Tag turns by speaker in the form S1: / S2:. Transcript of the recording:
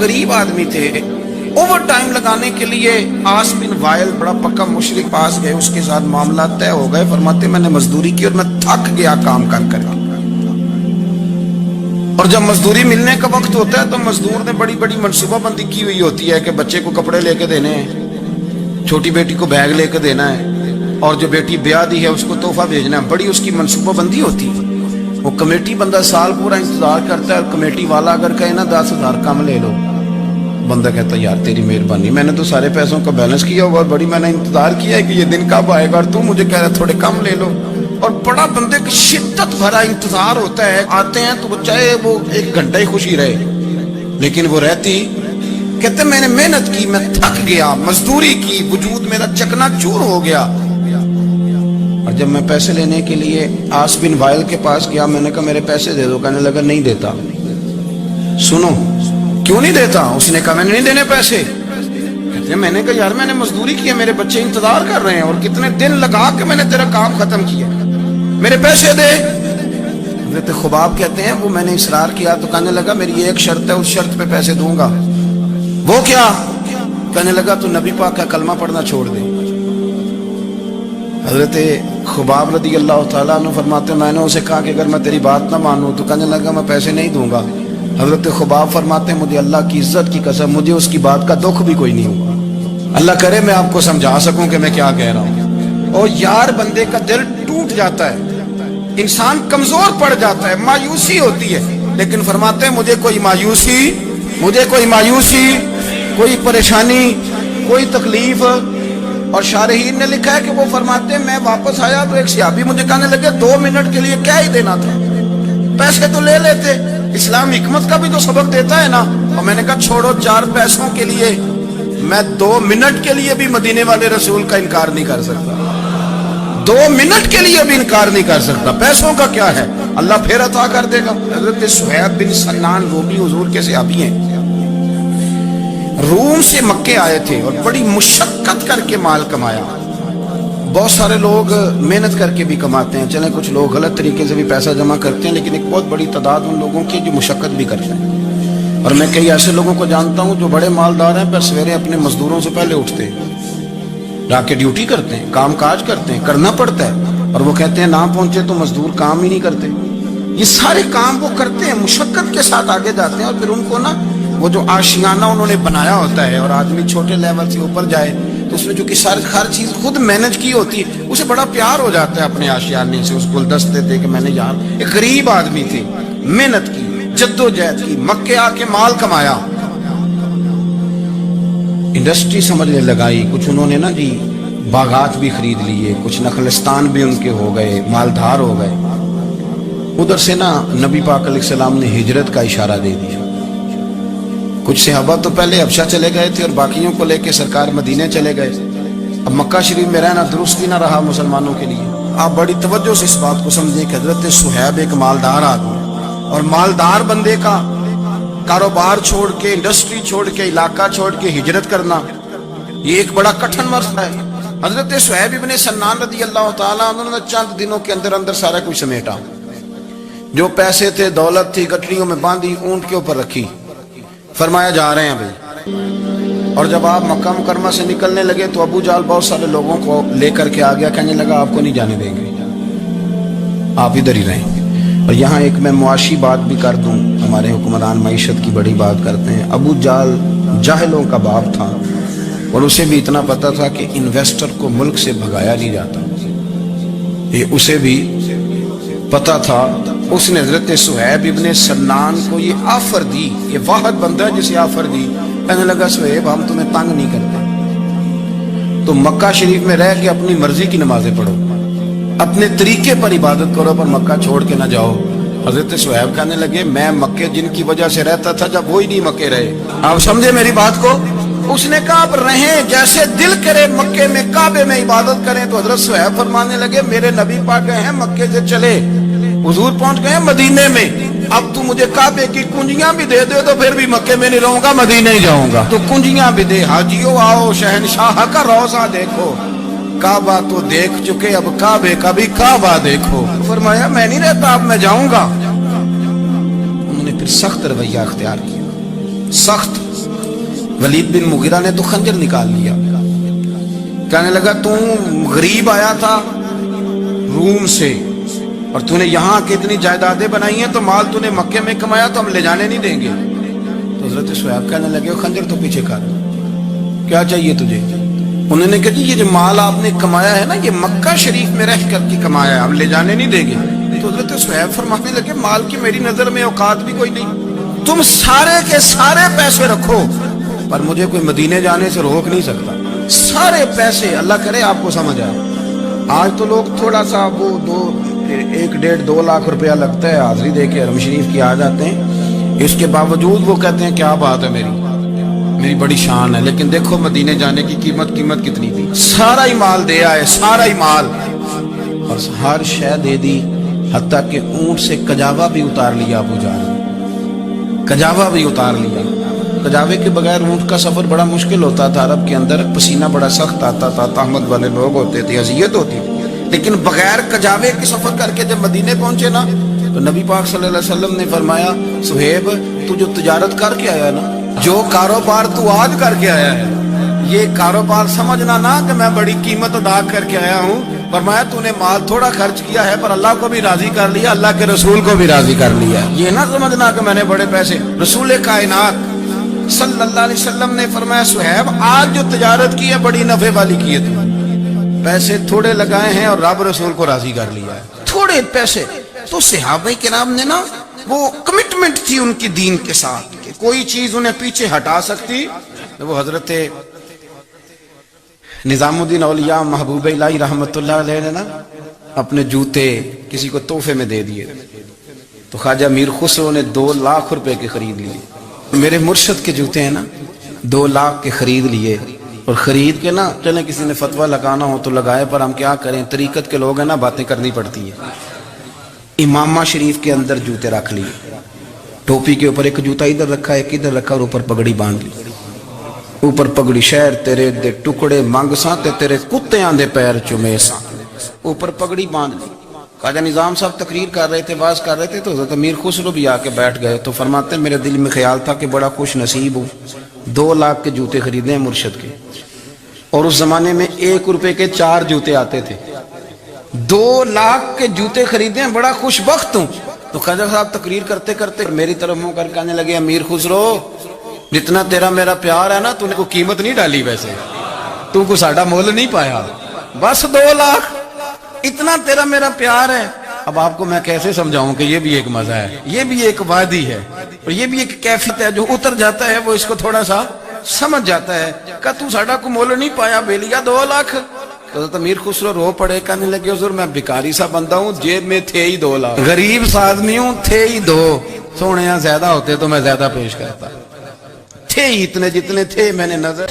S1: गरीब आदमी थे। ओवर टाइम लगाने के लिए आस बिन वाइल बड़ा पक्का मुशरिक पास गए, उसके साथ मामला तय हो गए। फरमाते मैंने मजदूरी की और मैं थक गया काम कर कर। और जब मजदूरी मिलने का वक्त होता है तो मजदूर ने बड़ी बड़ी मनसूबाबंदी की हुई होती है कि बच्चे को कपड़े लेके देने हैं, छोटी बेटी को बैग लेके देना है, और जो बेटी ब्याह दी है उसको तोहफा भेजना है। बड़ी उसकी मनसूबाबंदी होती है। वो कमेटी बंदा साल पूरा इंतजार करता है, और कमेटी वाला अगर कहे ना 10,000 कम ले लो, बंदा कहता है यार तेरी मेहरबानी, मैंने तो सारे पैसों का बैलेंस किया हुआ, बड़ी मैंने इंतजार किया है कि ये दिन कब आएगा, और तू मुझे कह रहा है थोड़े कम ले लो। और बड़ा बंदे की शिद्दत भरा इंतजार होता है। आते हैं तो चाहे वो 1 घंटा ही खुशी रहे, लेकिन वो रहती, कहते मैंने मेहनत की, मैं थक गया, मजदूरी की, वजूद मेरा चकनाचूर हो गया। और जब मैं पैसे लेने के लिए आस बिन वाइल के पास गया, मैंने कहा मेरे पैसे दे दो। कहने लगा नहीं देता। सुनो क्यों नहीं देता? उसने कहा मैंने नहीं देने पैसे। कहते मैंने कहा यार मैंने मजदूरी की है, मेरे बच्चे इंतजार कर रहे हैं, और कितने दिन लगा के मैंने तेरा काम खत्म किया, मेरे पैसे दे। हज़रत खुबाब कहते हैं वो मैंने इसरार किया तो कहने लगा मेरी एक शर्त है, उस शर्त पे पैसे दूंगा। वो क्या? कहने लगा तू नबी पाक का कलमा पढ़ना छोड़ दे। हज़रत खुबाब रदी अल्लाह ताला अन्हु फरमाते मैंने उसे कहा कि अगर मैं तेरी बात ना मानूं तो कहने लगा मैं पैसे नहीं दूंगा। हज़रत खुबाब फरमाते मुझे अल्लाह की इज्जत की कसम, मुझे उसकी बात का दुख भी कोई नहीं हुआ। अल्लाह करे मैं आपको समझा सकूं कि मैं क्या कह रहा हूं। और यार बंदे का दिल टूट जाता है, इंसान कमजोर पड़ जाता है, मायूसी होती है। लेकिन फरमाते हैं मुझे कोई मायूसी, कोई परेशानी, कोई तकलीफ। और शारहीन ने लिखा है कि वो फरमाते हैं मैं वापस आया तो एक सहाबी मुझे कहने लगे 2 मिनट के लिए क्या ही देना था, पैसे तो ले लेते, इस्लाम हिकमत का भी तो सबक देता है ना। और मैंने कहा छोड़ो, 4 पैसों के लिए मैं 2 मिनट के लिए भी मदीने वाले रसूल का इनकार नहीं कर सकता, 2 मिनट के लिए भी इनकार नहीं कर सकता। पैसों का क्या है, अल्लाह फिर अता कर देगा। हज़रत सुहैब बिन सन्नान रोमी हुजूर के सहाबी हैं, रूम से मक्के आए थे और बड़ी मुशक्कत करके माल कमाया। बहुत सारे लोग मेहनत करके भी कमाते हैं, चले कुछ लोग गलत तरीके से भी पैसा जमा करते हैं, लेकिन एक बहुत बड़ी तादाद उन लोगों की जो मुशक्कत भी करते हैं। और मैं कई ऐसे लोगों को जानता हूं जो बड़े मालदार हैं पर सवेरे अपने मजदूरों से पहले उठते हैं, जाके ड्यूटी करते हैं, काम काज करते हैं, करना पड़ता है। और वो कहते हैं ना पहुंचे तो मजदूर काम ही नहीं करते। ये सारे काम वो करते हैं, मुशक्कत के साथ आगे जाते हैं। और फिर उनको ना वो जो आशियाना उन्होंने बनाया होता है, और आदमी छोटे लेवल से ऊपर जाए तो उसमें जो कि हर चीज खुद मैनेज की होती है, उसे बड़ा प्यार हो जाता है अपने आशियाने से। उस गुलदस्ते थे कि मैंने यार एक गरीब आदमी थे, मेहनत की, जद्दोजहद की, मक्के आके माल कमाया, इंडस्ट्री समझने लगाई, कुछ उन्होंने ना जी बागात भी खरीद लिए, कुछ नखलिस्तान भी उनके हो गए, मालधार हो गए। उधर से ना नबी पाक अलैहिस्सलाम ने हिजरत का इशारा दे दिया। कुछ सहाबा तो पहले हबशा चले गए थे और बाकियों को लेके सरकार मदीने चले गए। अब मक्का शरीफ में रहना दुरुस्त ही ना रहा मुसलमानों के लिए। आप बड़ी तवज्जो से इस बात को समझें कि हजरत सुहैब एक मालदार आदमी, और मालदार बंदे का कारोबार छोड़ के, इंडस्ट्री छोड़ के, इलाका छोड़ के हिजरत करना, ये एक बड़ा कठिन मसला है। हजरत सुहैब इब्ने सन्नान रज़ी अल्लाह ताला उन्होंने चंद दिनों के अंदर अंदर सारा कुछ समेटा। जो पैसे थे, दौलत थी, गठरियों में बांधी, ऊंट के ऊपर रखी, फरमाया जा रहे हैं भाई। और जब आप मक्का मुकरमा से निकलने लगे तो अबू जाल बहुत सारे लोगों को लेकर के आ गया, कहने लगा आपको नहीं जाने देंगे, आप इधर ही रहें। और यहाँ एक मैं मुआशी बात भी कर दूं, हमारे हुक्मरान मईशत की बड़ी बात करते हैं। अबू जाल जाहिलों का बाप था, और उसे भी इतना पता था कि इन्वेस्टर को मुल्क से भगाया नहीं जाता, ये उसे भी पता था। उसने हजरत सुहैब इब्ने सन्नान को ये ऑफर दी, ये वाहद बंदा है जिसे ऑफर दी। कहने लगा सुहैब हम तुम्हें तंग नहीं करते, तुम मक्का शरीफ में रह के अपनी मर्जी की नमाजें पढ़ो, अपने तरीके पर इबादत करो, पर मक्का छोड़ के ना जाओ। हजरत सुहैब कहने लगे मैं मक्के जिनकी वजह से रहता था, जब वो ही नहीं मक्के रहे। आप समझे मेरी बात को? उसने कहा आप रहें जैसे दिल करे, मक्के में काबे में इबादत करें। तो हजरत सुहैब फरमाने लगे मेरे नबी पाक गए हैं मक्के से चले, हुजूर पहुंच गए मदीने में, अब तू मुझे काबे की कुंजियां भी दे दे तो फिर भी मक्के में नहीं रहूंगा, मदीने ही जाऊंगा। तो कुंजियां भी दे, हाजियो आओ शहनशाह का रोजा देखो, काबा तो देख चुके अब काबे का भी काबा देखो। फरमाया मैं नहीं रहता, अब मैं जाऊंगा। उन्होंने फिर सख्त रवैया अख्तियार किया, सख्त। वलीद बिन मुगीरा ने तो खंजर निकाल लिया, कहने लगा तू गरीब आया था रूम से और तूने यहाँ के इतनी जायदादें बनाई हैं, तो माल तूने मक्के में कमाया तो हम ले जाने नहीं देंगे। तो हजरत शुएब कहने लगे खंजर तो पीछे कर, क्या चाहिए तुझे? उन्होंने कहा ये जो माल आपने कमाया है ना, ये मक्का शरीफ में रह करके कमाया है, हम ले जाने नहीं देंगे। तो हजरत शुएब फरमाने लगे माल की मेरी नजर में औकात भी कोई नहीं, तुम सारे के सारे पैसे रखो पर मुझे कोई मदीने जाने से रोक नहीं सकता। सारे पैसे, अल्लाह करे आपको समझ आए। आज तो लोग थोड़ा सा वो 1-1.5-2 लाख रुपया लगता है हाजिरी दे के हरम शरीफ की आ जाते हैं, इसके बावजूद वो कहते हैं क्या बात है, मेरी बड़ी शान है। लेकिन देखो मदीने जाने की कीमत कितनी थी, सारा ही माल दे आए, सारा ही माल, और हर शय दे दी, हत्ता कि ऊंट से कजावा भी उतार लिया अबू जहल, कजावा भी उतार लिया। कजावे के बगैर ऊंट का सफर बड़ा मुश्किल होता था, अरब के अंदर पसीना बड़ा सख्त आता था, ताहमत वाले लोग होते थे, अजियत होती थी। लेकिन बगैर कजावे के सफर करके जब मदीने पहुंचे ना, तो नबी पाक सल्लल्लाहु अलैहि वसल्लम ने फरमाया सुहेब तू जो तिजारत करके आया ना, जो कारोबार तू आज करके आया है, ये कारोबार समझना ना कि मैं बड़ी कीमत अदा करके आया हूँ। फरमाया तूने माल थोड़ा खर्च किया है पर अल्लाह को भी राजी कर लिया, अल्लाह के रसूल को भी राजी कर लिया। ये ना समझना कि मैंने बड़े पैसे, रसूल कायनात सल्लल्लाहु अलैहि वसल्लम ने फरमाया सुहेब आज जो तिजारत की है बड़ी नफे वाली की है, तूने पैसे थोड़े लगाए हैं और रब रसूल को राजी कर लिया है, थोड़े पैसे। तो सहाबा किराम ने ना वो कमिटमेंट थी उनकी दीन के साथ कि कोई चीज उन्हें पीछे हटा सकती। तो वो हजरत निजामुद्दीन औलिया महबूब इलाही रहमतुल्लाह अलैह ने ना अपने जूते किसी को तोहफे में दे दिए, तो ख्वाजा मीर खुसरो ने 2 लाख रुपए के खरीद लिए। मेरे मुर्शद के जूते हैं ना 2 लाख के खरीद लिए, और खरीद के ना चले किसी ने फतवा लगाना हो तो लगाए, पर हम क्या करें, तरीकत के लोग हैं ना, बातें करनी पड़ती है। इमामा शरीफ के अंदर जूते रख लिए, टोपी के ऊपर एक जूता इधर रखा, एक इधर रखा, और ऊपर पगड़ी बांध ली। ऊपर पगड़ी शहर तेरे दे टुकड़े मंग सा ते तेरे कुत्तियां दे पैर चुमे सा, ऊपर पगड़ी बांध ली। ख्वाजा निजाम साहब तकरीर कर रहे थे, बात कर रहे थे, तो हज़रत अमीर खुसरो भी आके बैठ गए। तो फरमाते मेरे दिल में ख्याल था कि बड़ा खुश नसीब हूँ, 2 लाख के जूते खरीदे हैं मुर्शद के, और उस जमाने में 1 रुपए के 4 जूते आते थे, 2 लाख के जूते खरीदे हैं, बड़ा खुशबख्त हूँ। तो ख्वाजा साहब तकरीर करते करते मेरी तरफ मुंह कर कहने लगे अमीर खुसरो जितना तेरा मेरा प्यार है ना, तूने को कीमत नहीं डाली, वैसे तू को साडा मोल नहीं पाया, बस 2 लाख इतना तेरा मेरा प्यार है। अब आपको मैं कैसे समझाऊं कि ये भी एक मजा है, ये भी एक वादी है, और ये भी एक कैफियत है। जो उतर जाता है वो इसको थोड़ा सा समझ जाता है। का तू साडा को मोल नहीं पाया बेलिया 2 लाख। तो अमीर खुसरो रो पड़े, कहने लगे हुजूर मैं भिखारी सा बंदा हूँ, जेब में थे ही 2 लाख, गरीब सा आदमी हूँ, थे ही 2, सोने यहाँ ज्यादा होते तो मैं ज्यादा पेश करता, थे ही इतने जितने थे मैंने नजर।